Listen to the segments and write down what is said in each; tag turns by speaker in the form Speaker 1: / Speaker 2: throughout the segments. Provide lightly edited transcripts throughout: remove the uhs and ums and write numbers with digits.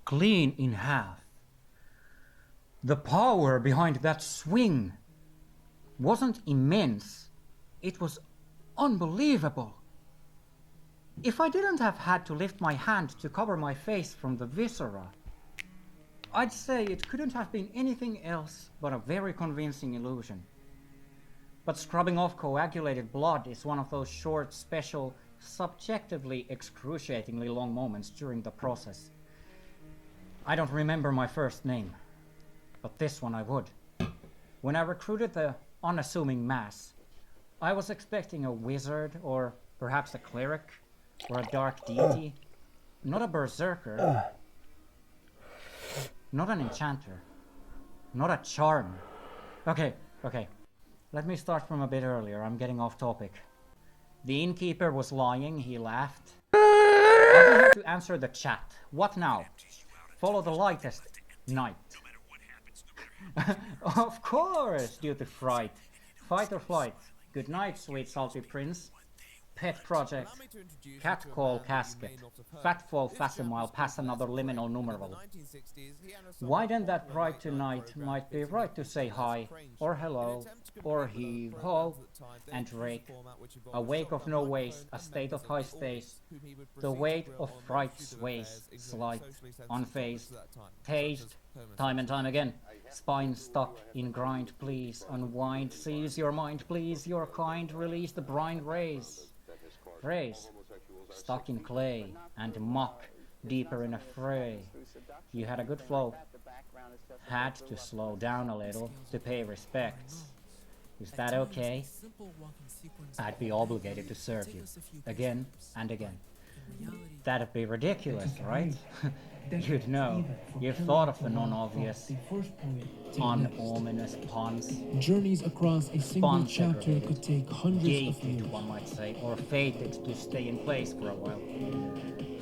Speaker 1: clean in half. The power behind that swing wasn't immense, it was unbelievable. If I didn't have had to lift my hand to cover my face from the viscera, I'd say it couldn't have been anything else but a very convincing illusion. But scrubbing off coagulated blood is one of those short, special, subjectively excruciatingly long moments during the process. I don't remember my first name, but this one I would. When I recruited the unassuming mass, I was expecting a wizard or perhaps a cleric or a dark deity, not a berserker, not an enchanter, not a charmer. Okay, let me start from a bit earlier, I'm getting off topic. The innkeeper was lying, he laughed. I will have to answer the chat. What now? Follow the lightest night. Of course, due to fright. Fight or flight. Good night, sweet salty prince. Pet project. Cat call casket. Fat fall facsimile pass another liminal numeral. Why then that bride tonight might be right to say hi, or hello, or heave ho, and rake. A wake of no waste, a state of high stays. The weight of fright sways, slight, unfazed, tased, time and time again. Spine stuck in grind, please unwind, seize your mind, please your kind, release the brine rays. Rays, stuck in clay and muck, deeper in a fray. You had a good flow, had to slow down a little to pay respects. Is that okay? I'd be obligated to serve you, again and again. That'd be ridiculous, right? You'd know. You've thought of the non-obvious, unominous puns.
Speaker 2: Journeys across a single chapter could take hundreds of years.
Speaker 1: One might say, or fated to stay in place for a while.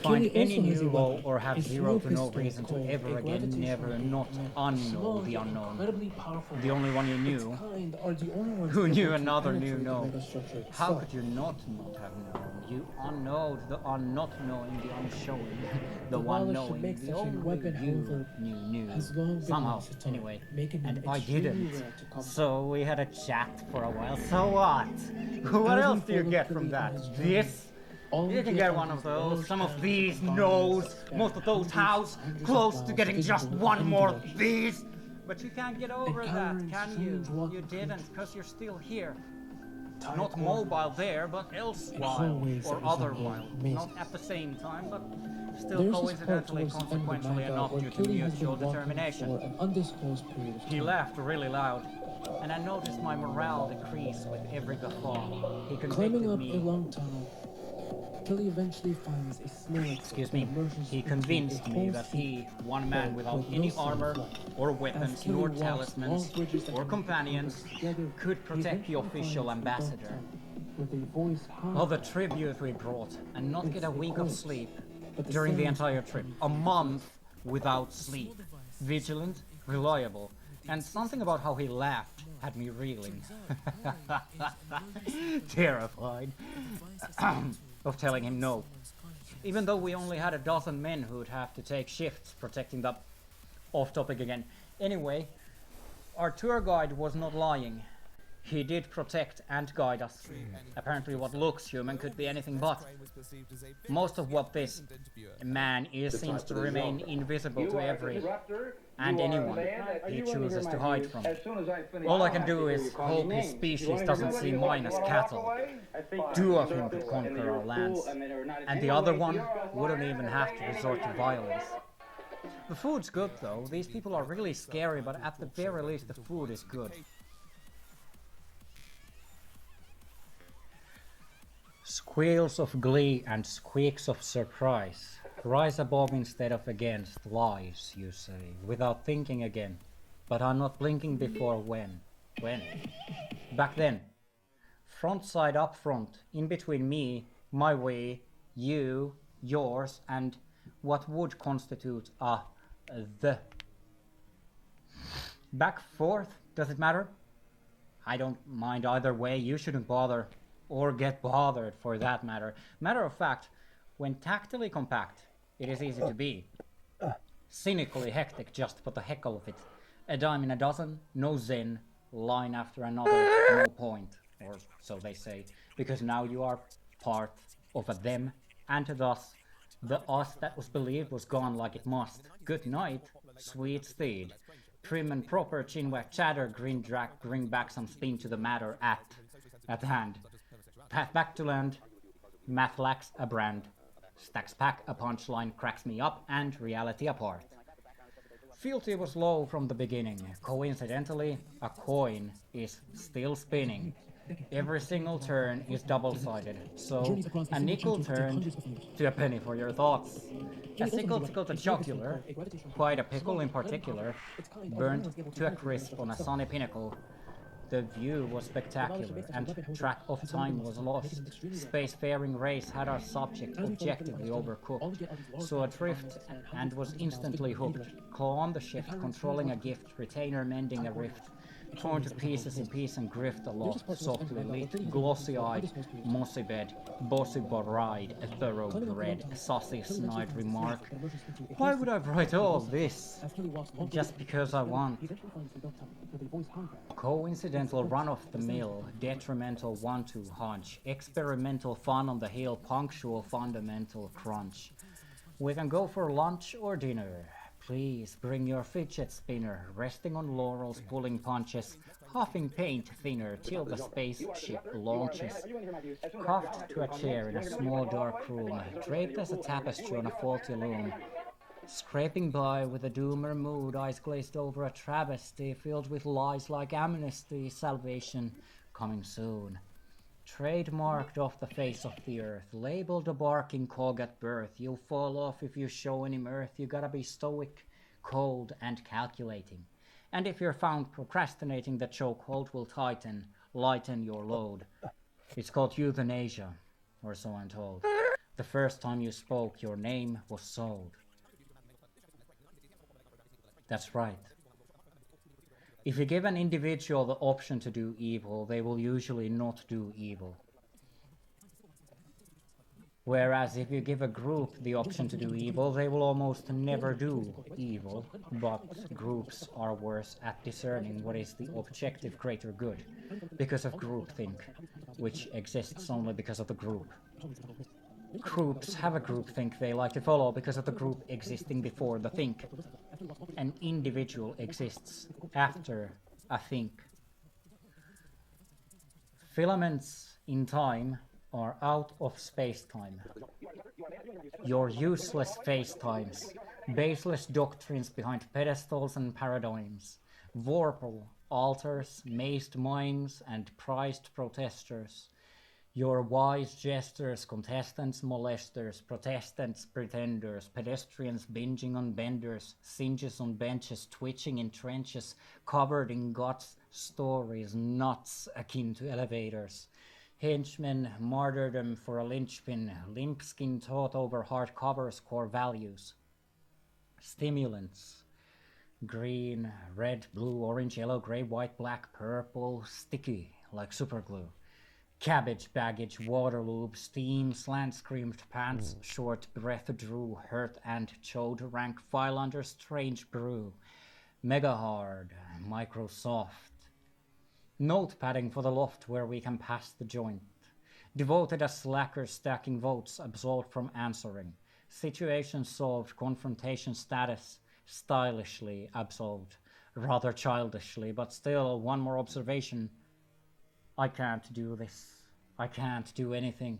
Speaker 1: Find any new low or have zero to no reason to ever again never not unknow the unknown. The only one you knew, who knew another knew no. How could you not have known? You unknowed the unnot knowing, the unshowing, the one knowing, the only you knew. Somehow, anyway, and I didn't. So we had a chat for a while. So what? What else do you get from that? This? You can get one of those, some of these, no's, most of those how's, close to getting just one more of these. But you can't get over that, can you? You didn't, because you're still here. Not mobile there, but elsewhile, or otherwhile. Not at the same time, but still coincidentally, consequentially enough due to mutual determination. He laughed really loud, and I noticed my morale decrease with every guffaw. He convicted me.
Speaker 2: Till he eventually finds a small
Speaker 1: He convinced me that he, one man without any armor, or weapons, nor talismans, or companions, could protect the official ambassador. All the tribute we brought, and not get a wink of sleep during the entire trip. A month without sleep. Vigilant, reliable, and something about how he laughed had me reeling. Terrified. Of telling him no. Even though we only had a dozen men who'd have to take shifts protecting the... Off topic again. Anyway, our tour guide was not lying. He did protect and guide us. Apparently what looks human could be anything but. Most of what this man is seems to remain invisible to every and anyone he chooses to hide from. All I can do is hope his species doesn't see mine as cattle. Two of him could conquer our lands, and the other one wouldn't even have to resort to violence. The food's good though. These people are really scary, but at the very least the food is good. Squeals of glee and squeaks of surprise. Rise above instead of against lies, you say, without thinking again. But I'm not blinking before when? When? Back then. Front side up front, in between me, my way, you, yours, and what would constitute a the. Back forth, does it matter? I don't mind either way, you shouldn't bother. Or get bothered for that matter. Matter of fact, when tactily compact, it is easy to be. Cynically hectic just for the heckle of it. A dime in a dozen, no zen, line after another, no point, or so they say, because now you are part of a them, and thus the us that was believed was gone like it must. Good night, sweet steed. Prim and proper chinwag chatter, bring back some spin to the matter at hand. Path back to land, math lacks a brand. Stacks pack a punchline, cracks me up, and reality apart. Fealty was low from the beginning. Coincidentally, a coin is still spinning. Every single turn is double-sided, so a nickel turned to a penny for your thoughts. A sickle tickled a jugular, quite a pickle in particular, burnt to a crisp on a sunny pinnacle. The view was spectacular, and track of time was lost. Spacefaring race had our subject objectively overcooked, so adrift and was instantly hooked. Claw on the shift, controlling a gift, retainer mending a rift. Torn to pieces in peace and grift aloft, softly lit, glossy-eyed, mossy bed, bossy ride, a thoroughbred, a saucy snide remark. Why would I write all this? Just because I want. Coincidental run-of-the-mill, detrimental one-two hunch, experimental fun on the hill, punctual fundamental crunch. We can go for lunch or dinner. Please bring your fidget spinner, resting on laurels, pulling punches, huffing paint thinner till the spaceship launches. Cuffed to a chair in a small dark room, draped as a tapestry on a faulty loom. Scraping by with a doomer mood, eyes glazed over a travesty, filled with lies like amnesty, salvation coming soon. Trademarked off the face of the earth, labeled a barking cog at birth. You'll fall off if you show any mirth. You gotta be stoic, cold, and calculating. And if you're found procrastinating, the chokehold will tighten, lighten your load. It's called euthanasia, or so I'm told. The first time you spoke, your name was sold. That's right. If you give an individual the option to do evil, they will usually not do evil. Whereas if you give a group the option to do evil, they will almost never do evil. But groups are worse at discerning what is the objective greater good, because of groupthink, which exists only because of the group. Groups have a groupthink they like to follow because of the group existing before the think. An individual exists after a think. Filaments in time are out of space-time. Your useless FaceTimes, baseless doctrines behind pedestals and paradigms, vorpal altars, mazed minds, and prized protesters. Your wise jesters, contestants, molesters, protestants, pretenders, pedestrians binging on benders, singes on benches, twitching in trenches, covered in guts, stories, nuts akin to elevators. Henchmen, martyrdom for a linchpin, limp skin taught over hard covers, core values. Stimulants. Green, red, blue, orange, yellow, grey, white, black, purple, sticky like superglue. Cabbage, baggage, waterloo, steam, slant-screamed pants, short breath drew, hurt and chode, rank file under strange brew. Mega hard, Microsoft. Note padding for the loft where we can pass the joint. Devoted as slackers stacking votes, absolved from answering. Situation solved, confrontation status, stylishly absolved. Rather childishly, but still, one more observation. I can't do this. I can't do anything.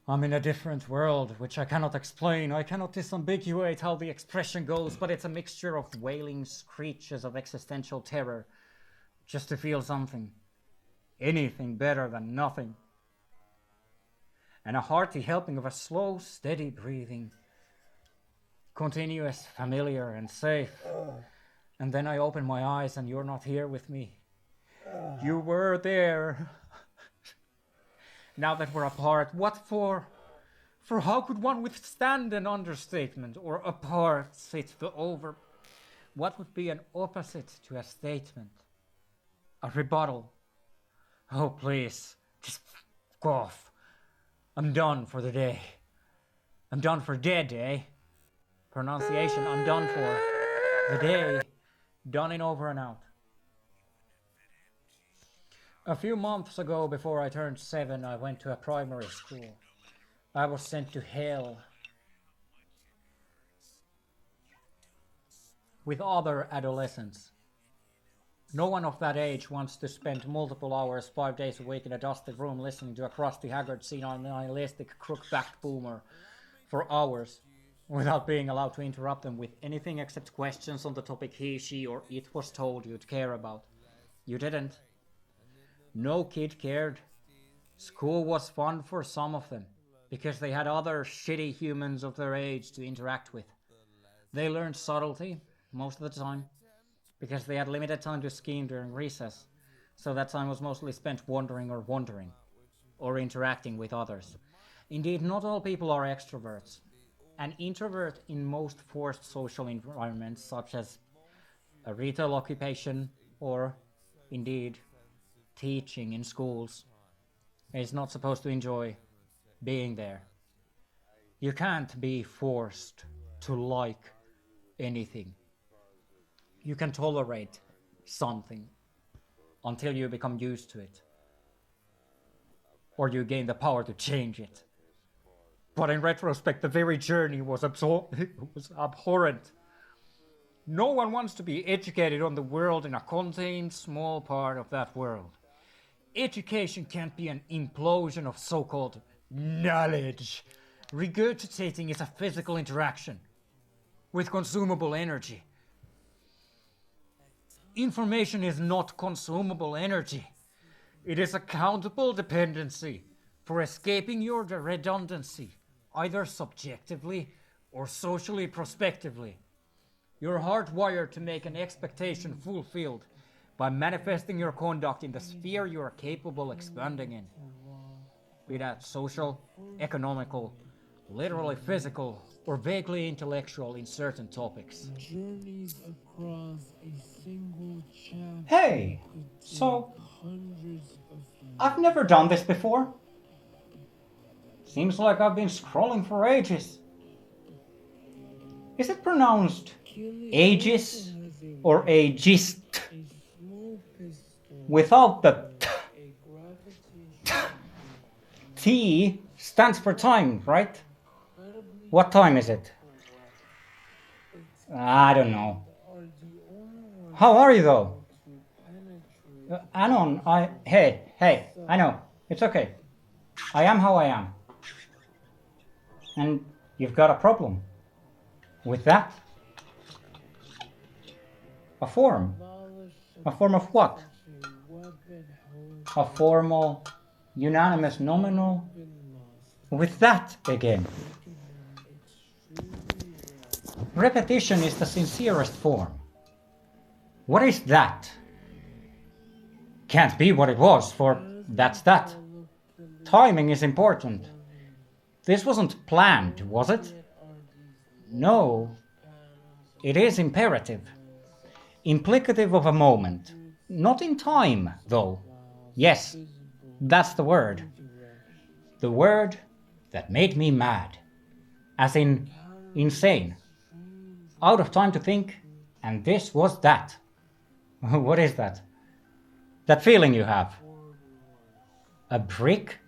Speaker 1: I'm in a different world, which I cannot explain. I cannot disambiguate how the expression goes, but it's a mixture of wailing screeches of existential terror. Just to feel something. Anything better than nothing. And a hearty helping of a slow, steady breathing. Continuous, familiar, and safe. And then I open my eyes and you're not here with me. You were there. Now that we're apart, what for? For how could one withstand an understatement, or apart sit the over? What would be an opposite to a statement? A rebuttal. Oh, please, just f off. I'm done for the day. I'm done for dead, eh? Pronunciation, I'm done for. The day, done and over and out. A few months ago, before I turned 7, I went to a primary school. I was sent to hell with other adolescents. No one of that age wants to spend multiple hours, 5 days a week in a dusty room listening to a crusty, haggard, senile, nihilistic, crook-backed boomer for hours without being allowed to interrupt them with anything except questions on the topic he, she, or it was told you'd care about. You didn't. No kid cared. School was fun for some of them, because they had other shitty humans of their age to interact with. They learned subtlety, most of the time, because they had limited time to scheme during recess, so that time was mostly spent wandering, or interacting with others. Indeed, not all people are extroverts. An introvert in most forced social environments, such as a retail occupation, or, indeed, teaching in schools, is not supposed to enjoy being there. You can't be forced to like anything. You can tolerate something until you become used to it, or you gain the power to change it. But in retrospect, the very journey was abhorrent. No one wants to be educated on the world in a contained small part of that world. Education can't be an implosion of so-called knowledge. Regurgitating is a physical interaction with consumable energy. Information is not consumable energy. It is a countable dependency for escaping your redundancy, either subjectively or socially prospectively. You're hardwired to make an expectation fulfilled by manifesting your conduct in the sphere you are capable expanding in, be that social, economical, literally physical, or vaguely intellectual in certain topics.
Speaker 2: Journeys across a single chapter.
Speaker 1: Hey, so I've never done this before. Seems like I've been scrolling for ages. Is it pronounced aegis or aegist? Without the T stands for time, right? What time is it? I don't know. How are you though? Anon, hey, I know. It's okay. I am how I am. And you've got a problem with that? A form? A form of what? A formal, unanimous, nominal? With that again. Repetition is the sincerest form. What is that? Can't be what it was, for that's that. Timing is important. This wasn't planned, was it? No. It is imperative. Implicative of a moment. Not in time, though. Yes, that's the word. The word that made me mad. As in, insane. Out of time to think, and this was that. What is that? That feeling you have. A brick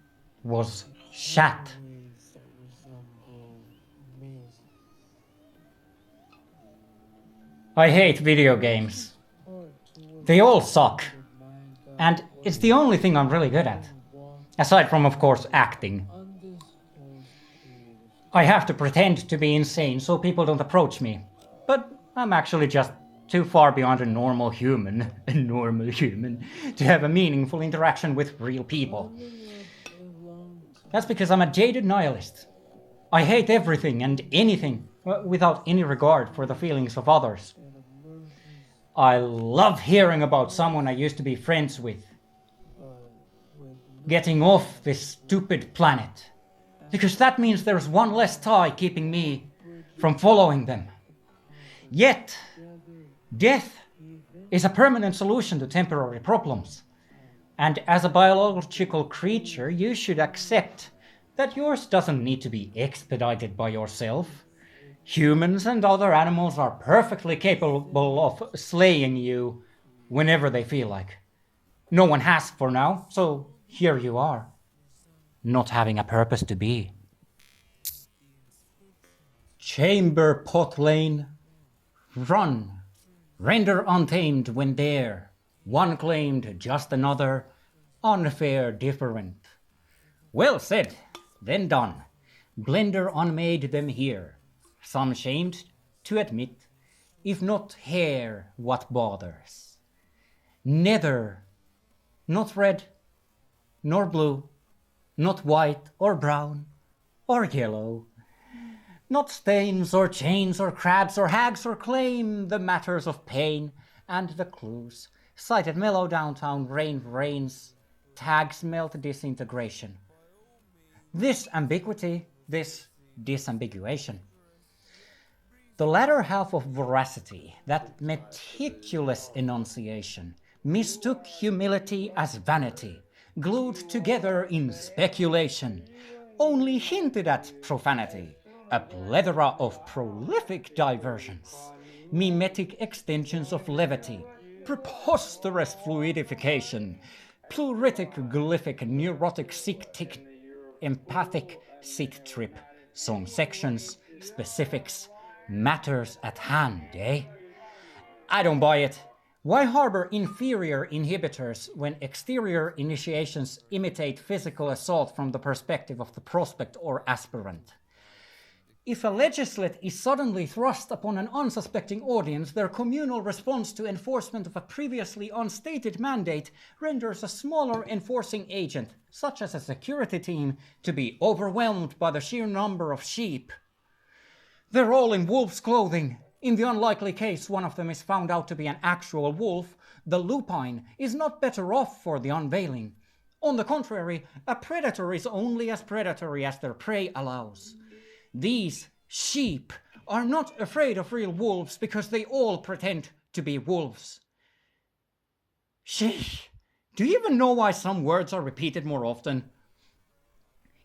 Speaker 1: was shat. I hate video games. They all suck. And it's the only thing I'm really good at. Aside from, of course, acting. I have to pretend to be insane so people don't approach me. But I'm actually just too far beyond a normal human to have a meaningful interaction with real people. That's because I'm a jaded nihilist. I hate everything and anything without any regard for the feelings of others. I love hearing about someone I used to be friends with getting off this stupid planet, because that means there's one less tie keeping me from following them. Yet, death is a permanent solution to temporary problems. And as a biological creature, you should accept that yours doesn't need to be expedited by yourself. Humans and other animals are perfectly capable of slaying you whenever they feel like. No one has for now, so here you are, not having a purpose to be. Chamber pot lane, run, render untamed when there, one claimed, just another, unfair, different. Well said, then done. Blender unmade them here, some shamed to admit, if not hair, what bothers? Neither, not red, nor blue, not white or brown, or yellow. Not stains or chains or crabs or hags or claim the matters of pain and the clues. Cited mellow downtown rain reigns, tags melt disintegration. This ambiguity, this disambiguation. The latter half of veracity, that meticulous enunciation, mistook humility as vanity, glued together in speculation, only hinted at profanity, a plethora of prolific diversions, mimetic extensions of levity, preposterous fluidification, pleuritic, glyphic, neurotic, sick-tick, empathic, sit-trip, song sections, specifics, matters at hand, eh? I don't buy it. Why harbor inferior inhibitors when exterior initiations imitate physical assault from the perspective of the prospect or aspirant? If a legislate is suddenly thrust upon an unsuspecting audience, their communal response to enforcement of a previously unstated mandate renders a smaller enforcing agent, such as a security team, to be overwhelmed by the sheer number of sheep. They're all in wolf's clothing. In the unlikely case one of them is found out to be an actual wolf, the lupine is not better off for the unveiling. On the contrary, a predator is only as predatory as their prey allows. These sheep are not afraid of real wolves because they all pretend to be wolves. Sheesh, do you even know why some words are repeated more often?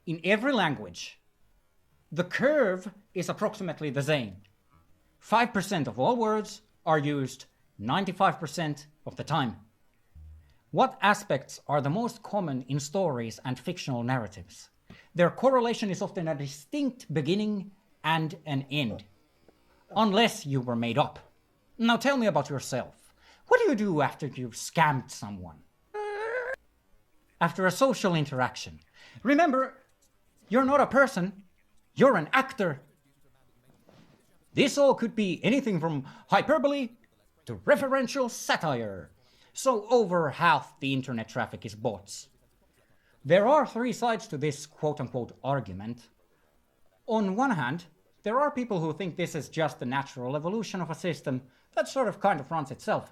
Speaker 1: In every language, the curve is approximately the same. 5% of all words are used 95% of the time. What aspects are the most common in stories and fictional narratives? Their correlation is often a distinct beginning and an end, unless you were made up. Now tell me about yourself. What do you do after you've scammed someone? After a social interaction. Remember, you're not a person, you're an actor. This all could be anything from hyperbole to referential satire. So over half the internet traffic is bots. There are three sides to this quote-unquote argument. On one hand, there are people who think this is just the natural evolution of a system that sort of kind of runs itself.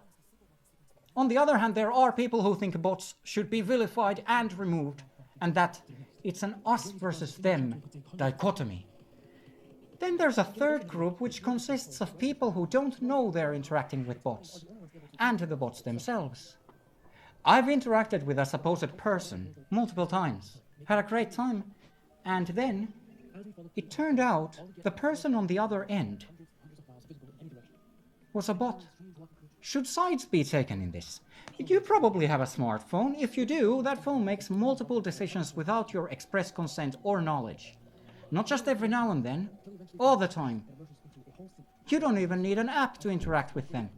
Speaker 1: On the other hand, there are people who think bots should be vilified and removed, and that it's an us versus them dichotomy. Then there's a third group which consists of people who don't know they're interacting with bots, and the bots themselves. I've interacted with a supposed person multiple times, had a great time, and then it turned out the person on the other end was a bot. Should sides be taken in this? You probably have a smartphone. If you do, that phone makes multiple decisions without your express consent or knowledge. Not just every now and then, all the time. You don't even need an app to interact with them.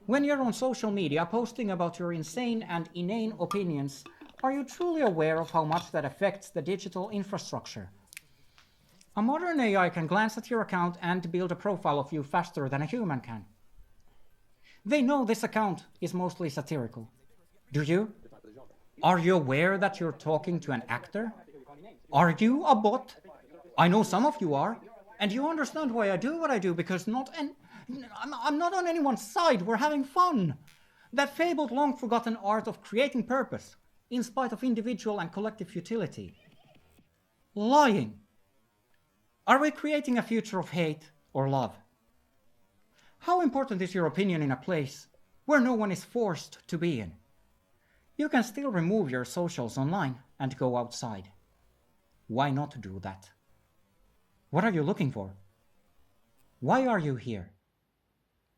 Speaker 1: When you're on social media posting about your insane and inane opinions, are you truly aware of how much that affects the digital infrastructure? A modern AI can glance at your account and build a profile of you faster than a human can. They know this account is mostly satirical. Do you? Are you aware that you're talking to an actor? Are you a bot? I know some of you are, and you understand why I do what I do, because I'm not on anyone's side, we're having fun. That fabled, long-forgotten art of creating purpose, in spite of individual and collective futility. Lying. Are we creating a future of hate or love? How important is your opinion in a place where no one is forced to be in? You can still remove your socials online and go outside. Why not do that? What are you looking for? Why are you here?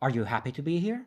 Speaker 1: Are you happy to be here?